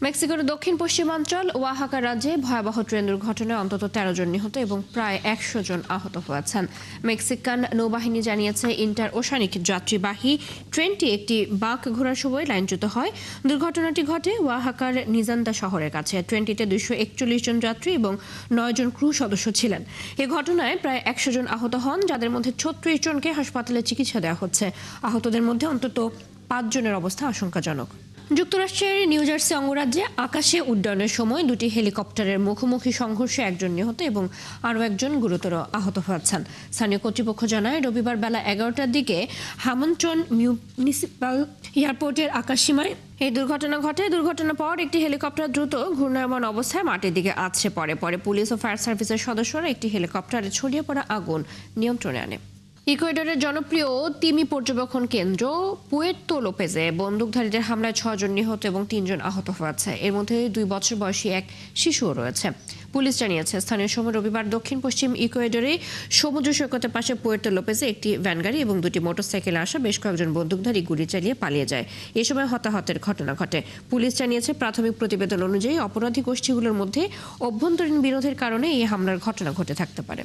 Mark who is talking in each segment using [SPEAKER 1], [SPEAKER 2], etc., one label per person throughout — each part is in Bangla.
[SPEAKER 1] মেক্সিকোর দক্ষিণ পশ্চিমাঞ্চল ওয়াহাকা রাজ্যে ভয়াবহ ট্রেন দুর্ঘটনায় অন্তত 13 জন নিহত এবং প্রায় 100 জন আহত হয়েছেন। মেক্সিকান নৌবাহিনী জানিয়েছে ইন্টার ওশানিক যাত্রীবাহী ট্রেনটি একটি বাঁক ঘোরার সময় লাইনচ্যুত হয়। দুর্ঘটনাটি ঘটে ওয়াহাকার নিজান্দা শহরের কাছে। ট্রেনটিতে 241 জন যাত্রী এবং 9 জন ক্রু সদস্য ছিলেন। এই ঘটনায় প্রায় 100 জন আহত হন, যাদের মধ্যে 36 জনকে হাসপাতালে চিকিৎসা দেওয়া হচ্ছে। আহতদের মধ্যে অন্তত 5 জনের অবস্থা আশঙ্কাজনক। যুক্তরাষ্ট্রের নিউ জার্সি অঙ্গরাজ্যে আকাশে উড্ডয়নের সময় দুটি হেলিকপ্টারের মুখোমুখি সংঘর্ষে একজন নিহত এবং আরও একজন গুরুতর আহত হয়েছেন। স্থানীয় কর্তৃপক্ষ জানায় রবিবার বেলা 11টার দিকে হ্যামন্টন মিউনিসিপ্যাল এয়ারপোর্টের আকাশসীমায় এই দুর্ঘটনা ঘটে। দুর্ঘটনার পর একটি হেলিকপ্টার দ্রুত ঘূর্ণায়মান অবস্থায় মাটির দিকে আছড়ে পড়ে। পরে পুলিশ ও ফায়ার সার্ভিসের সদস্যরা একটি হেলিকপ্টারে ছড়িয়ে পড়া আগুন নিয়ন্ত্রণে আনে। ইকুয়েডরের জনপ্রিয় তিমি পর্যবেক্ষণ কেন্দ্র পুয়ের্তো লোপেজে বন্দুকধারীদের হামলায় 6 জন নিহত এবং 3 জন আহত হয়েছে। এর মধ্যে 2 বছর বয়সী এক শিশুও রয়েছে। পুলিশ জানিয়েছে স্থানীয় সময় রবিবার দক্ষিণ পশ্চিম ইকুয়েডরে সমুদ্র সৈকতের পাশে পুয়ের্তো লোপেজে একটি ভ্যানগাড়ি এবং 2টি মোটরসাইকেলে আসা বেশ কয়েকজন বন্দুকধারী গুলি চালিয়ে পালিয়ে যায়। এ সময় হতাহতের ঘটনা ঘটে। পুলিশ জানিয়েছে প্রাথমিক প্রতিবেদন অনুযায়ী অপরাধী গোষ্ঠীগুলোর মধ্যে অভ্যন্তরীণ বিরোধের কারণে এই হামলার ঘটনা ঘটে থাকতে পারে।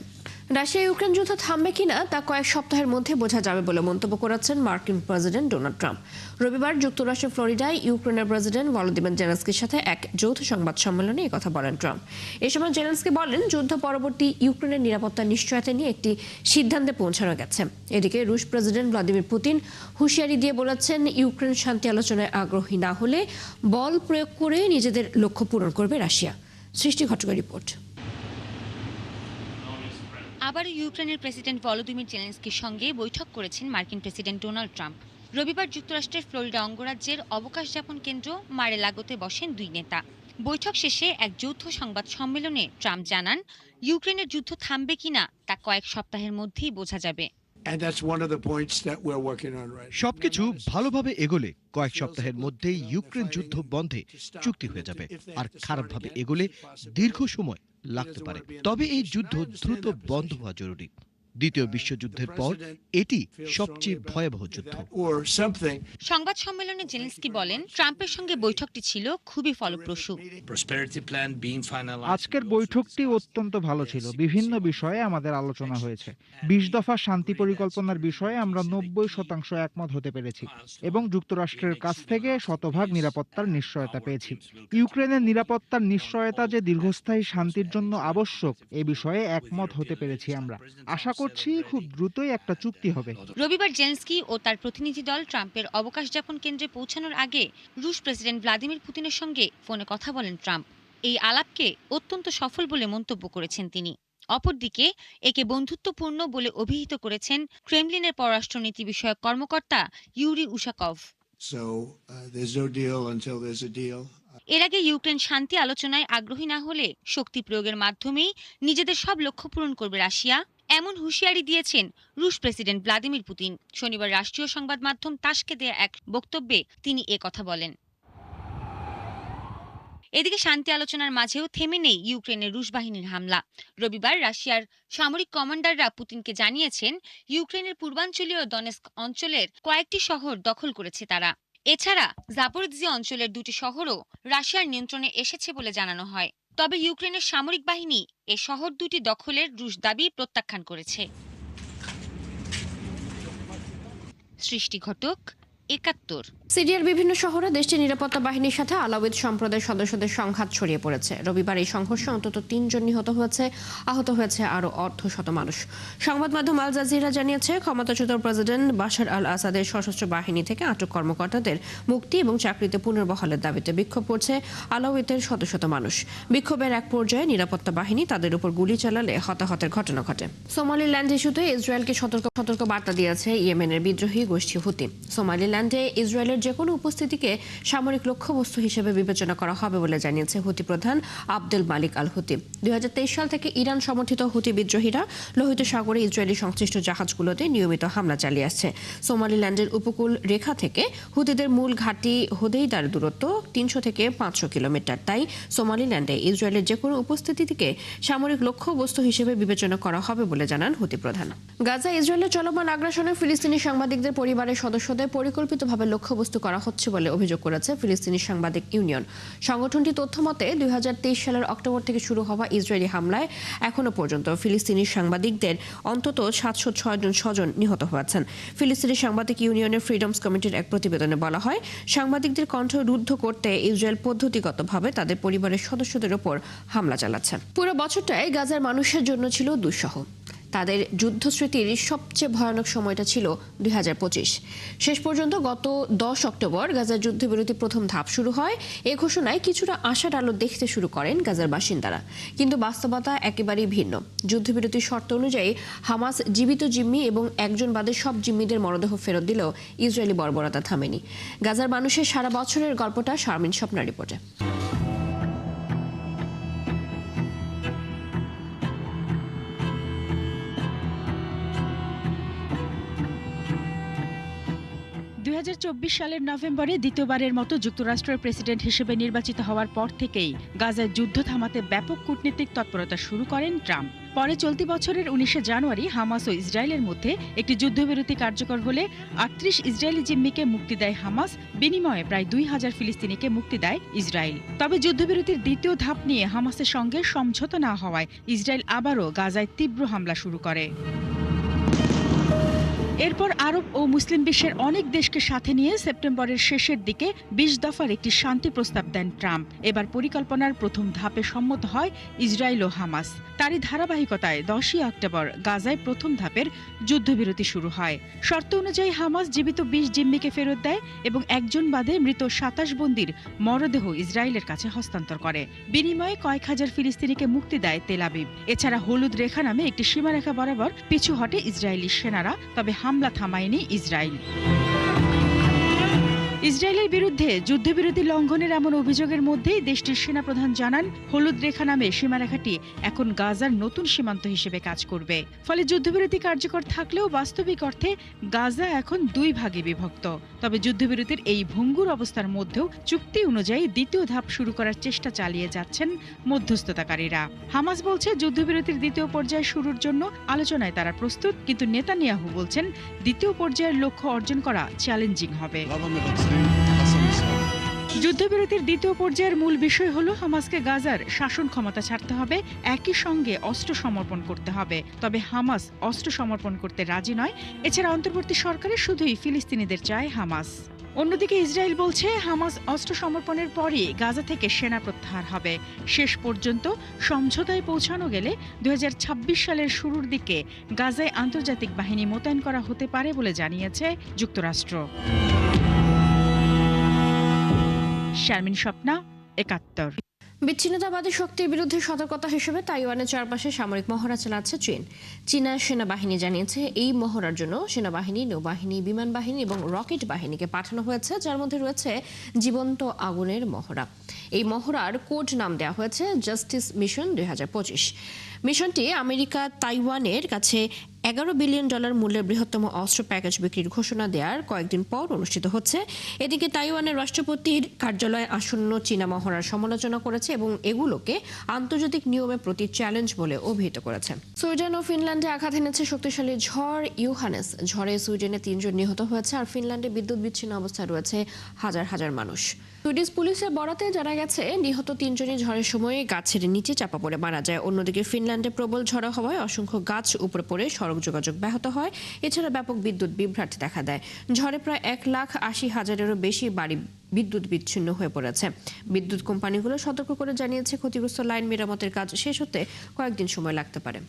[SPEAKER 1] রাশিয়া ইউক্রেন যুদ্ধ থামবে কিনা তা কয়েক সপ্তাহের মধ্যে বোঝা যাবে বলে মন্তব্য করেছেন মার্কিন প্রেসিডেন্ট ডোনাল্ড ট্রাম্প। রবিবার যুক্তরাষ্ট্রের ফ্লোরিডায় ইউক্রেনের প্রেসিডেন্ট ভলোদিমির জেলেনস্কির সাথে এক যৌথ সংবাদ সম্মেলনে এই কথা বলেন ট্রাম্প। এ সময় জেলেনস্কি বলেন, যুদ্ধ পরবর্তী ইউক্রেনের নিরাপত্তার নিশ্চয়তা নিয়ে একটি সিদ্ধান্তে পৌঁছানো গেছে। এদিকে রুশ প্রেসিডেন্ট ভ্লাদিমির পুতিন হুঁশিয়ারি দিয়ে বলেছেন, ইউক্রেন শান্তি আলোচনায় আগ্রহী না হলে বল প্রয়োগ করে নিজেদের লক্ষ্য পূরণ করবে রাশিয়া। সৃষ্টি ঘটকের রিপোর্ট।
[SPEAKER 2] আবারও ইউক্রেনের প্রেসিডেন্ট ভলোদিমির জেলেনস্কির সঙ্গে বৈঠক করেছেন মার্কিন প্রেসিডেন্ট ডোনাল্ড ট্রাম্প। রবিবার যুক্তরাষ্ট্রের ফ্লোরিডা অঙ্গরাজ্যের অবকাশ যাপন কেন্দ্র মারে লাগোতে বসেন দুই নেতা। বৈঠক শেষে এক যৌথ সংবাদ সম্মেলনে ট্রাম্প জানান, ইউক্রেনের যুদ্ধ থামবে কিনা তা কয়েক সপ্তাহের মধ্যেই বোঝা যাবে।
[SPEAKER 3] সবকিছু ভালোভাবে এগোলে কয়েক সপ্তাহের মধ্যেই ইউক্রেন যুদ্ধ বন্ধে চুক্তি হয়ে যাবে, আর খারাপভাবে এগোলে দীর্ঘ সময় লাগতে পারে। তবে এই যুদ্ধ দ্রুত বন্ধ হওয়া জরুরি। দ্বিতীয় বিশ্বযুদ্ধের পর এটি সবচেয়ে ভয়াবহ যুদ্ধ।
[SPEAKER 2] সংবাদ সম্মেলনে জেলেনস্কি বলেন, ট্রাম্পের সঙ্গে বৈঠকটি ছিল খুবই ফলপ্রসূ।
[SPEAKER 4] আজকের বৈঠকটি অত্যন্ত ভালো ছিল। বিভিন্ন বিষয়ে আমাদের আলোচনা হয়েছে। 20 দফা শান্তি পরিকল্পনার বিষয়ে আমরা 90% একমত হতে পেরেছি এবং যুক্তরাষ্ট্রের কাছ থেকে শতভাগ নিরাপত্তার নিশ্চয়তা পেয়েছি। ইউক্রেনের নিরাপত্তার নিশ্চয়তা যে দীর্ঘস্থায়ী শান্তির জন্য আবশ্যক, এ বিষয়ে একমত হতে পেরেছি। আমরা আশা করছি খুব দ্রুতই একটা চুক্তি হবে।
[SPEAKER 2] রবিবার জেলেনস্কি ও তার প্রতিনিধি দল ট্রাম্পের অবকাশ যাপন কেন্দ্রে পৌঁছানোর আগে রুশ প্রেসিডেন্ট ভ্লাদিমির পুতিনের সঙ্গে ফোনে কথা বলেন ট্রাম্প। এই আলাপকে অত্যন্ত সফল বলে মন্তব্য করেছেন তিনি। অপরদিকে একে বন্ধুত্বপূর্ণ বলে অভিহিত করেছেন ক্রেমলিনের পররাষ্ট্রনীতি বিষয়ক কর্মকর্তা ইউরি উশাকভ। এর আগে ইউক্রেন শান্তি আলোচনায় আগ্রহী না হলে শক্তি প্রয়োগের মাধ্যমেই নিজেদের সব লক্ষ্য পূরণ করবে রাশিয়া, এমন হুঁশিয়ারি দিয়েছেন রুশ প্রেসিডেন্ট ভ্লাদিমির পুতিন। শনিবার রাষ্ট্রীয় সংবাদ মাধ্যম তাসকে দেয়া এক বক্তব্যে তিনি কথা বলেন। এদিকে শান্তি আলোচনার মাঝেও থেমে নেই ইউক্রেনের রুশ বাহিনীর হামলা। রবিবার রাশিয়ার সামরিক কমান্ডাররা পুতিনকে জানিয়েছেন, ইউক্রেনের পূর্বাঞ্চলীয় দনেস্ক অঞ্চলের কয়েকটি শহর দখল করেছে তারা। এছাড়া জাপোরিজিয়া অঞ্চলের 2টি শহরও রাশিয়ার নিয়ন্ত্রণে এসেছে বলে জানানো হয়। তবে ইউক্রেনের সামরিক বাহিনী এ শহর 2টি দখলের রুশ দাবি প্রত্যাখ্যান করেছে। সৃষ্টি ঘটক, 71।
[SPEAKER 1] সিরিয়ার বিভিন্ন শহরে দেশটির নিরাপত্তা বাহিনীর সাথে আলাউইদ সম্প্রদায়ের সদস্যদের সংঘাত ছড়িয়ে পড়েছে। রবিবার এই সংঘর্ষে অন্তত 3 জন নিহত হয়েছে, আহত হয়েছে আরও অর্ধশত মানুষ। সংবাদ মাধ্যম আল জাজিরা জানিয়েছে, ক্ষমতাচ্যুত প্রেসিডেন্ট বাশার আল আসাদের সশস্ত্র বাহিনী থেকে আটক কর্মকর্তাদের মুক্তি এবং চাকরিতে পুনর্বহালের দাবিতে বিক্ষোভ করছে আলাউইদের শত মানুষ। বিক্ষোভের এক পর্যায়ে নিরাপত্তা বাহিনী তাদের উপর গুলি চালালে হতাহতের ঘটনা ঘটে। সোমালিল্যান্ড ইস্যুতে ইসরায়েলকে সতর্ক বার্তা দিয়েছে ইয়েমেনের বিদ্রোহী গোষ্ঠী হুতি। সোমালিল্যান্ডে ইসরায়েলের যে কোনো উপস্থিতিকে সামরিক লক্ষ্যবস্তু হিসেবে বিবেচনা করা হবে বলে জানিয়েছে হুতি প্রধান আব্দুল মালিক আল হুতি। 2023 সাল থেকে ইরান সমর্থিত হুতি বিদ্রোহীরা লোহিত সাগরে ইসরায়েলি সংশ্লিষ্ট জাহাজগুলোতে নিয়মিত হামলা চালিয়ে আসছে। সোমালিল্যান্ডের উপকূল রেখা থেকে হুতিদের মূল ঘাঁটি হোদেইদার দূরত্ব 300 থেকে 500 কিলোমিটার। তাই সোমালিল্যান্ডে ইসরায়েলের যে কোনো উপস্থিতিকে সামরিক লক্ষ্যবস্তু হিসেবে বিবেচনা করা হবে বলে জানান হুতি প্রধান। গাজা ইসরায়েলের চলমান আগ্রাসনে ফিলিস্তিনি সাংবাদিকদের পরিবারের সদস্যদের পরিকল্পিত পরিকল্পিতভাবে লক্ষ্যবস্তু করা হচ্ছে বলে অভিযোগ করেছে ফিলিস্তিনি সাংবাদিক ইউনিয়ন। সংগঠনটি তথ্যমতে 2023 সালের অক্টোবর থেকে শুরু হওয়া ইসরায়েলি হামলায় এখনো পর্যন্ত ফিলিস্তিনি সাংবাদিকদের অন্তত 706 জন স্বজন নিহত হয়েছেন। ফিলিস্তিনি সাংবাদিক ইউনিয়নের ফ্রিডমস কমিটির এক প্রতিবেদনে বলা হয়, সাংবাদিকদের কণ্ঠ রুদ্ধ করতে ইসরায়েল পদ্ধতিগতভাবে তাদের পরিবারের সদস্যদের ওপর হামলা চালাচ্ছে। পুরো বছরটাই গাজার মানুষের জন্য ছিল দুঃসহ। তাদের যুদ্ধস্মৃতির সবচেয়ে ভয়ানক সময়টা ছিল 2025। শেষ পর্যন্ত গত 10 অক্টোবর গাজার যুদ্ধবিরতি প্রথম ধাপ শুরু হয়। এই ঘোষণায় কিছুটা আশার আলো দেখতে শুরু করেন গাজার বাসিন্দারা, কিন্তু বাস্তবতা একেবারেই ভিন্ন। যুদ্ধবিরতির শর্ত অনুযায়ী হামাস জীবিত জিম্মি এবং একজন বাদে সব জিম্মিদের মরদেহ ফেরত দিলেও ইসরায়েলি বর্বরতা থামেনি। গাজার মানুষের সারা বছরের গল্পটা শারমিন স্বপ্নার রিপোর্টে।
[SPEAKER 5] 2024 সালের নভেম্বরে দ্বিতীয়বারের মতো যুক্তরাষ্ট্রের প্রেসিডেন্ট হিসেবে নির্বাচিত হওয়ার পর থেকেই গাজায় যুদ্ধ থামাতে ব্যাপক কূটনীতিক তৎপরতা শুরু করেন ট্রাম্প। পরে চলতি বছরের 19 জানুয়ারি হামাস ও ইসরায়েলের মধ্যে একটি যুদ্ধবিরতি কার্যকর হলে 38 ইসরায়েলি জিম্মিকে মুক্তি দেয় হামাস, বিনিময়ে প্রায় 2000 ফিলিস্তিনিকে মুক্তি দেয় ইসরায়েল। তবে যুদ্ধবিরতির দ্বিতীয় ধাপ নিয়ে হামাসের সঙ্গে সমঝোতা না হওয়ায় ইসরায়েল আবারও গাজায় তীব্র হামলা শুরু করে। এরপর আরব ও মুসলিম বিশ্বের অনেক দেশকে সাথে নিয়ে সেপ্টেম্বরের শেষের দিকে 20 দফার একটি শান্তি প্রস্তাব দেন ট্রাম্প। এবার পরিকল্পনার প্রথম ধাপে সম্মত হয় ইসরায়েল ও হামাস। তারই ধারাবাহিকতায় 10ই অক্টোবর গাজায় প্রথম ধাপের যুদ্ধবিরতি শুরু হয়। শর্ত অনুযায়ী হামাস জীবিত 20 জিম্মিকে ফেরত দেয় এবং একজন বাদে মৃত 27 বন্দীর মরদেহ ইসরায়েলের কাছে হস্তান্তর করে। বিনিময়ে কয়েক হাজার ফিলিস্তিনিকে মুক্তি দেয় তেল আবিব। এছাড়া হলুদ রেখা নামে একটি সীমারেখা বরাবর পিছু হটে ইসরায়েলি সেনারা, তবে হামলা থামায়নি ইসরায়েল। ইসরায়েলের বিরুদ্ধে যুদ্ধবিরতি লঙ্ঘনের এমন অভিযোগের মধ্যেই দেশটির সেনাপ্রধান জানান, হলুদ রেখা নামে সীমারেখাটি এখন গাজার নতুন সীমান্ত হিসেবে কাজ করবে। ফলে যুদ্ধবিরতি কার্যকর থাকলেও বাস্তবিক অর্থে গাজা এখন দুই ভাগে বিভক্ত। তবে যুদ্ধবিরতির এই ভঙ্গুর অবস্থার মধ্যেও চুক্তি অনুযায়ী দ্বিতীয় ধাপ শুরু করার চেষ্টা চালিয়ে যাচ্ছেন মধ্যস্থতাকারীরা। হামাস বলছে, যুদ্ধবিরতির দ্বিতীয় পর্যায় শুরুর জন্য আলোচনায় তারা প্রস্তুত, কিন্তু নেতানিয়াহু বলছেন দ্বিতীয় পর্যায়ের লক্ষ্য অর্জন করা চ্যালেঞ্জিং হবে। যুদ্ধবিরতির দ্বিতীয় পর্যায়ের মূল বিষয় হলো হামাসকে গাজার শাসন ক্ষমতা ছাড়তে হবে, একই সঙ্গে অস্ত্র সমর্পণ করতে হবে। তবে হামাস অস্ত্র সমর্পণ করতে রাজি নয়। এছাড়া অন্তর্বর্তী সরকারে শুধুই ফিলিস্তিনিদের চায় হামাস। অন্যদিকে ইসরায়েল বলছে, হামাস অস্ত্র সমর্পণের পরই গাজা থেকে সেনা প্রত্যাহার হবে। শেষ পর্যন্ত সমঝোতায় পৌঁছানো গেলে 2026 সালের শুরুর দিকে গাজায় আন্তর্জাতিক বাহিনী মোতায়েন করা হতে পারে বলে জানিয়েছে যুক্তরাষ্ট্র। শারমিন স্বপ্না, 71।
[SPEAKER 1] বিচ্ছিন্নতাবাদী শক্তির বিরুদ্ধে সতর্কতা হিসেবে তাইওয়ানের চারপাশে সামরিক মহড়া চালাচ্ছে চীন। চীনা সেনাবাহিনী জানিয়েছে, এই মহড়ার জন্য সেনাবাহিনী, নৌবাহিনী, বিমান বাহিনী এবং রকেট বাহিনীকে পাঠানো হয়েছে, যার মধ্যে রয়েছে জীবন্ত আগুনের মহড়া। এই মহড়ার কোড নাম দেওয়া হয়েছে জাস্টিস মিশন 2025। মিশনটি আমেরিকা তাইওয়ানের কাছে $11 বিলিয়ন মূল্যের বৃহত্তম অস্ত্র প্যাকেজ বিক্রির ঘোষণা দেওয়ার কয়েকদিন পর অনুষ্ঠিত হচ্ছে। এদিকে তাইওয়ানের রাষ্ট্রপতির কার্যালয় আসন্ন চীনা মহড়ার সমালোচনা করেছে এবং এগুলোকে আন্তর্জাতিক নিয়মের প্রতি চ্যালেঞ্জ বলে অভিহিত করেছে। সুইডেন ও ফিনল্যান্ডে আঘাত এনেছে শক্তিশালী ঝড় ইউহানেস। ঝড়ে সুইডেনে 3 জন নিহত হয়েছে, আর ফিনল্যান্ডে বিদ্যুৎ বিচ্ছিন্ন অবস্থায় রয়েছে হাজার হাজার মানুষ। সুইডিশ পুলিশের বরাতে জানা গেছে, নিহত 3 জনই ঝড়ের সময় গাছের নিচে চাপা পড়ে মারা যায়। অন্যদিকে ফিনল্যান্ডে প্রবল ঝড় হওয়ায় অসংখ্য গাছ উপরে পড়ে সড়ক যোগাযোগ ব্যাহত হয়। এছাড়া ব্যাপক বিদ্যুৎ বিভ্রাট দেখা দেয়। ঝড়ে প্রায় 1,80,000-এরও বেশি বাড়ি বিদ্যুৎ বিচ্ছিন্ন হয়ে পড়েছে। বিদ্যুৎ কোম্পানিগুলো সতর্ক করে জানিয়েছে, ক্ষতিগ্রস্ত লাইন মেরামতের কাজ শেষ হতে কয়েকদিন সময় লাগতে পারে।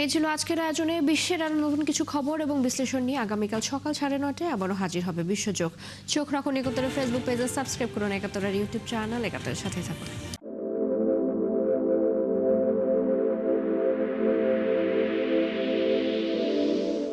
[SPEAKER 1] এই ছিল আজকের আয়োজনে। বিশ্বের আরো নতুন কিছু খবর এবং বিশ্লেষণ নিয়ে আগামীকাল সকাল 9:30 আবারও হাজির হবে বিশ্বযোগ। চোখ রাখুন 71 ফেসবুক পেজে, সাবস্ক্রাইব করুন 71 ইউটিউব চ্যানেল। 71 সাথে থাকুন।